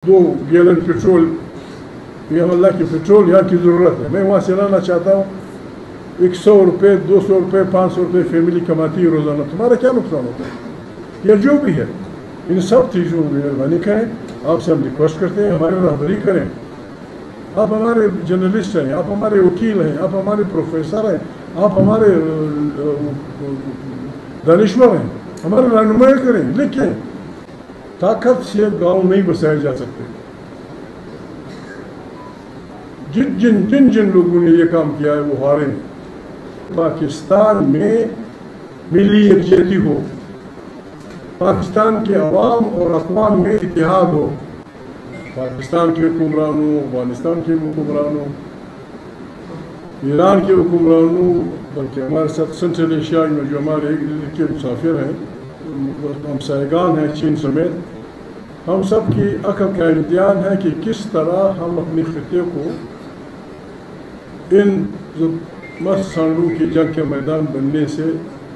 2 gallon petrol, ये अल्लाह की petrol यहाँ की ज़रूरत है। मैं वहाँ से लाना चाहता हूँ, 100 रुपये 200 रुपये 500 रुपये फैमिली कमाती है रोज़ाना, तुम्हारा क्या नुकसान होता है? या जो भी है, इन सब चीज़ों में मेहरबानी करें, आपसे हम रिक्वेस्ट करते हैं, हमारी रहबरी करें। आप हमारे जर्नलिस्ट हैं, आप हमारे वकील हैं, आप हमारे प्रोफेसर हैं, आप हमारे दानिश्वर हैं, हमारे रहनुमाई करें, लिखें। ताकत से गाँव नहीं बसाए जा सकते। जिन लोगों ने ये काम किया है वो हारे हैं। पाकिस्तान में मिली यकजहती हो, पाकिस्तान के अवाम और अक़वाम में इत्तेहाद हो, पाकिस्तान के हुक्मरानों, अफगानिस्तान के हुक्मरानों, ईरान के हुक्मरानों, बल्कि हमारे साथ सेंट्रल एशिया में जो हमारे के मुसाफिर हैं, हमसायगान हैं चीन समेत, हम सब की अक्ल का इम्तिहान है कि किस तरह हम अपने खिते को इन मस्त सांडों की जंग के मैदान बनने से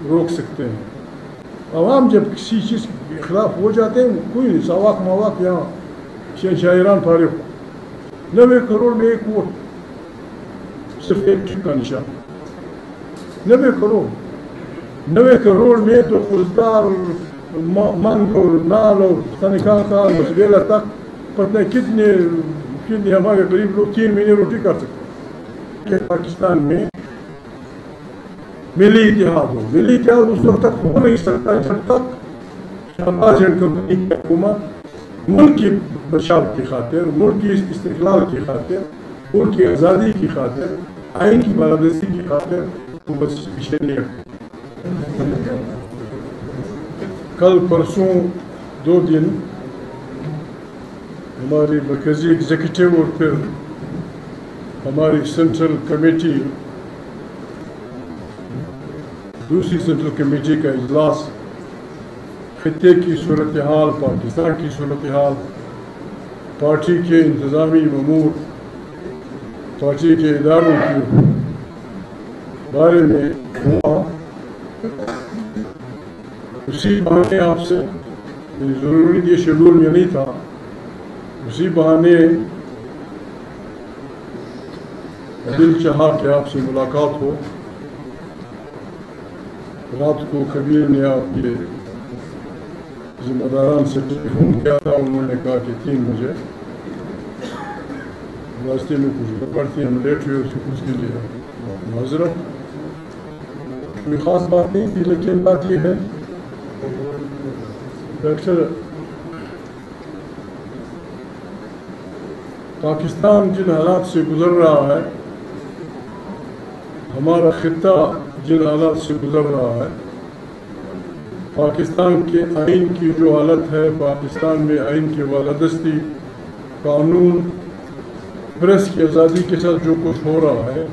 रोक सकते हैं। अवाम जब किसी चीज़ के खिलाफ हो जाते हैं, कोई नहीं, सवाक मवाक यहाँ शहशायरान फारिग, 90 करोड़ में 1 वोट, सिर्फ एक टिक का निशान। 90 करोड़ में तो उजदार मंग और नाल और तनिखा का मसबेला तक पता नहीं कितने हमारे गरीब लोग 3 महीने रोटी कर सकते हैं। पाकिस्तान में मिली इतिहाद हो, मिली इतिहाद उस वक्त तक हो नहीं सकता जब तक शहबाज एंड कंपनी की हुकूमत मुल्क की बचाव की खातिर, मुल्क की इस्तिक़लाल की खातिर, मुल्क की आज़ादी की खातिर, आइन की बालादस्ती की खातिर वो बस पीछे नहीं हटती। कल परसों 2 दिन हमारी मरकज़ी एग्जीक्यूटिव और फिर हमारी सेंट्रल कमेटी, दूसरी सेंट्रल कमेटी का इजलास खित्ते की सूरत हाल, पाकिस्तान की सूरत हाल, पार्टी के इंतज़ामी अमूर, पार्टी के इदारों के बारे में हुआ। उसी बहाने आपसे, ज़रूरी ये शेड्यूल में नहीं था, उसी बहाने दिल चाहा कि आपसे मुलाकात हो। रात को कबीर ने आपके ज़िम्मेदारान से टेलीफोन किया था, उन्होंने कहा कि 3 बजे, रास्ते में कुछ गड़बड़ थी, हम लेट हुए, उसके लिए माज़रत। कोई ख़ास बात नहीं थी, लेकिन बात यह है डॉक्टर, पाकिस्तान जिन हालात से गुज़र रहा है, हमारा खित्ता जिन हालात से गुज़र रहा है, पाकिस्तान के आइन की जो हालत है, पाकिस्तान में आइन की बालादस्ती, कानून, प्रेस की आज़ादी के साथ जो कुछ हो रहा है,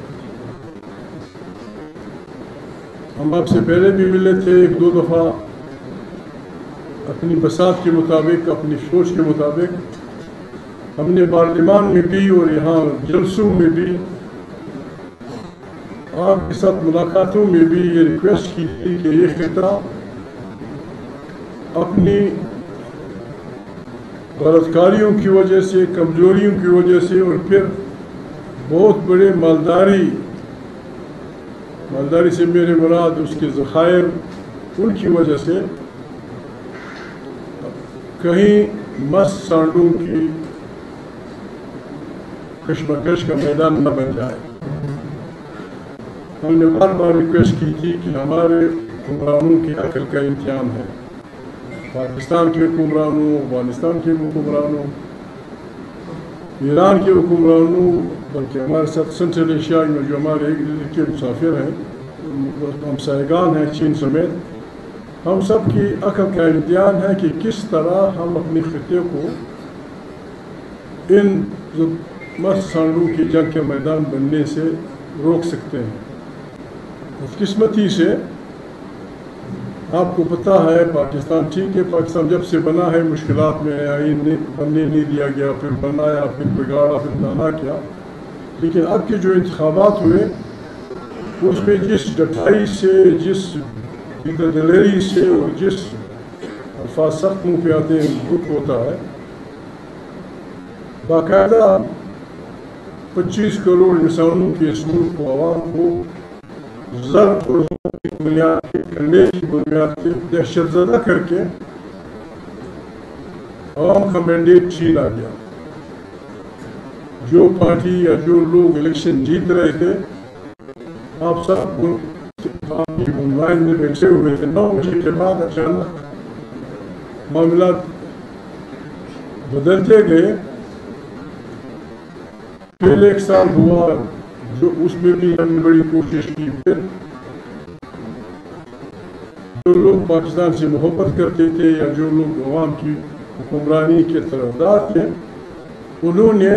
हम आपसे पहले भी मिले थे 1-2 दफ़ा, अपनी बसात के मुताबिक, अपनी सोच के मुताबिक। हमने पार्लिमान में भी और यहाँ जलसों में भी, आपके साथ मुलाकातों में भी ये रिक्वेस्ट की थी कि ये खित्ता अपनी गलतकारियों की वजह से, कमजोरियों की वजह से और फिर बहुत बड़े मालदारी से मेरे मुराद उसके ज़खायर, उनकी वजह से कहीं मस्त सांडों की कशमकश का मैदान न बन जाए। हमने बार बार रिक्वेस्ट की थी कि हमारे हुक्मरानों की अक्ल का इम्तिहान है, पाकिस्तान के हुक्मरानों, अफगानिस्तान के हुक्मरानों, ईरान के हुक्मरानों, बल्कि हमारे साथ सेंट्रल एशिया में जो हमारे के मुसाफिर हैं, हमसायगान हैं चीन समेत, हम सब की अक्ल का इम्तिहान है कि किस तरह हम अपने खित्ते को इन मस्त सांडों की जंग के मैदान बनने से रोक सकते हैं। बदकिस्मती से आपको पता है, पाकिस्तान ठीक है, पाकिस्तान जब से बना है मुश्किलात में आइन बनने नहीं दिया गया, फिर बनाया, फिर बिगाड़ा, फिर ताना किया। लेकिन अब के जो इंतखाबात हुए उसमें जिस डटाई से, जिस दिलेरी से और जिस अल्फाज सख्त मुँह पे आते हैं दुख होता है, باقاعدہ 25 کروڑ انسانوں کے اس ملک کو، عوام کو ضرب اور کی بنیاد پہ، کنڈے کی بنیاد پہ دہشت زدہ کر کے عوام کا مینڈیٹ چھینا گیا۔ جو پارٹی یا جو لوگ الیکشن جیت رہے تھے، آپ سب نمائندے بیٹھے ہوئے تھے، 9 بجے کے بعد اچانک معاملات بدلتے گئے۔ پہلے 1 سال ہوا جو اس میں بھی ہم نے بڑی کوشش کی، پھر جو لوگ پاکستان سے محبت کرتے تھے یا جو لوگ عوام کی حکمرانی کے طرفدار تھے، انہوں نے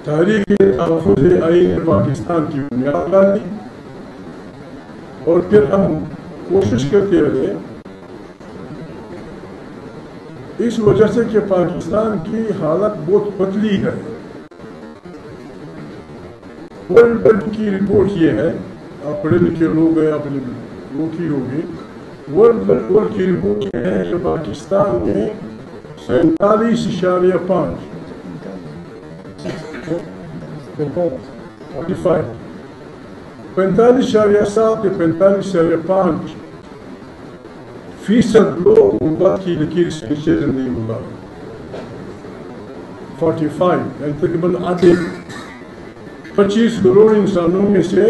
تحریک تحفظ آئین پاکستان کی بنیاد ڈالی، اور پھر ہم کوشش کرتے رہے اس وجہ سے کہ پاکستان کی حالت بہت پتلی ہے۔ ورلڈ بینک کی رپورٹ یہ ہے، آپ پڑھے لکھے لوگ ہیں، آپ نے وہ کی ہوگی، ورلڈ بینک کی رپورٹ یہ ہے کہ پاکستان میں 47.5 45.7 یا 45.5 فیصد لوگ غربت کی لکیر سے نیچے زندگی گزار رہے ہیں۔ 45 یعنی تقریباً آدھے، 25 کروڑ انسانوں میں سے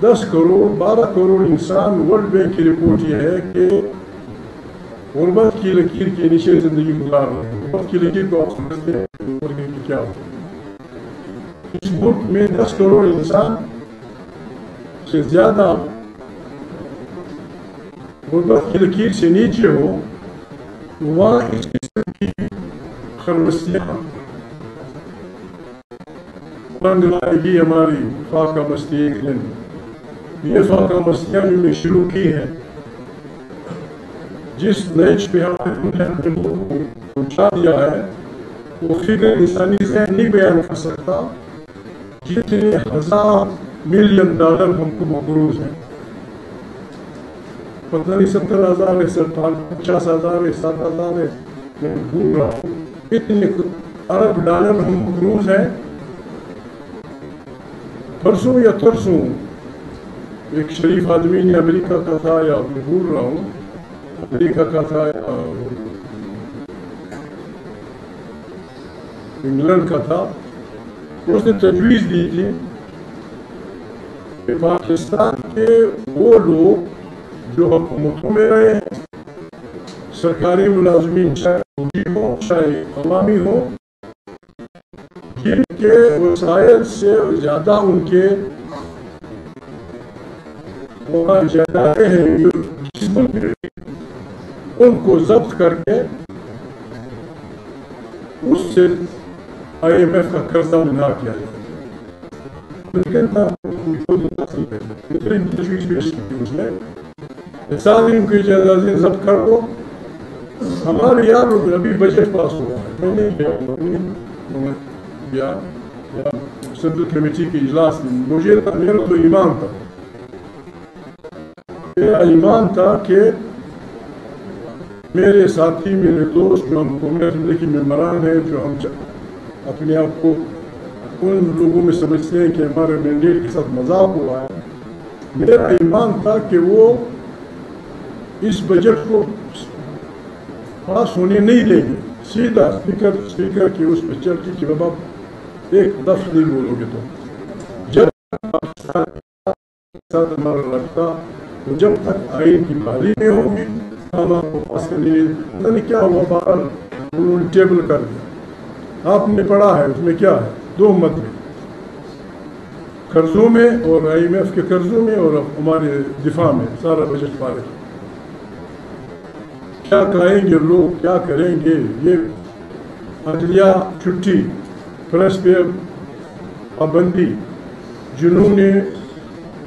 10 کروڑ 12 کروڑ انسان، ورلڈ بینک کی رپورٹ یہ ہے کہ غربت کی لکیر کے نیچے زندگی گزار رہے ہیں۔ غربت کی لکیر کو آپ سمجھتے ہیں کیا ہوتا ہے؟ اس ملک میں 10 کروڑ انسان سے زیادہ غربت کی لکیر سے نیچے ہو، وہاں اس قسم کی خرمستیاں رنگ لائے گی ہماری فاقہ مستی ایک دن۔ یہ فاقہ مستیاں جو میں شروع کی ہیں، جس نیچ پہ ہم نے پہنچا دیا ہے، وہ فکر انسانی ذہن نہیں بیان کر سکتا جتنے 1000 ملین ڈالر ہم کو مقروض ہیں۔ پتہ نہیں 70,000 ہے، 50,000 ہے، 7,000 ہے، میں بھول رہا ہوں، اتنے ارب ڈالر ہم مقروض ہیں۔ پرسوں یا ترسوں ایک شریف آدمی نے امریکہ کا تھا، یا میں بھول رہا ہوں امریکہ کا تھا یا انگلینڈ کا تھا، اس نے تجویز دی تھی کہ پاکستان کے وہ لوگ جو حکومتوں میں رہے ہیں، سرکاری ملازمین چاہے فوجی ہوں چاہے عوامی ہوں، جن کے وسائل سے زیادہ ان کے جائیدادیں ہیں جس ملک میں، ان کو ضبط کر کے اس سے IMF کا قرضہ منع کیا جائے۔ لیکن تجویز پیش کی اس نے، سارے ان کی جائیدادیں ضبط کر دو، ہمارے یار ابھی بجٹ پاس ہوا ہے، میں نے کیا سینٹرل کمیٹی کے اجلاس میں، مجھے میرا تو ایمان تھا، میرا ایمان تھا کہ میرے ساتھی میرے دوست جو ہم قومی اسمبلی کے ممبران ہیں، جو ہم اپنے آپ کو ان لوگوں میں سمجھتے ہیں کہ ہمارے مینڈیٹ کے ساتھ مذاق ہوا ہے، میرا ایمان تھا کہ وہ اس بجٹ کو پاس ہونے نہیں دیں گے۔ سیدھا اسپیکر کی اس پہ چل کی کہ بابا ایک لفظ نہیں بولو گے تو جب ساتھ ہمارا لگتا، تو جب تک آئین کی بحالی نہیں ہوگی ہم آپ کو پاس کرنے نہیں۔ کیا ہوا بہرحال انہوں نے ٹیبل کر دیا، آپ نے پڑھا ہے، اس میں کیا ہے؟ 2 مدد قرضوں میں اور IMF کے قرضوں میں اور ہمارے دفاع میں سارا بجٹ فارغ۔ کیا کہیں گے لوگ، کیا کریں گے؟ یہ عدلیہ چھٹی، پریس پہ پابندی، جنہوں نے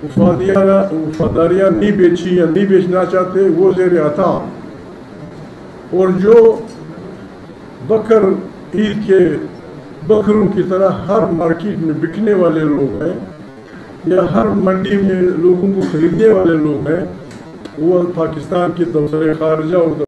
وفاداریاں نہیں بیچی یا نہیں بیچنا چاہتے وہ زیر عطا، اور جو بکر عید کے بکروں کی طرح ہر مارکیٹ میں بکنے والے لوگ ہیں یا ہر منڈی میں لوگوں کو خریدنے والے لوگ ہیں، وہ پاکستان کی دفتر خارجہ اور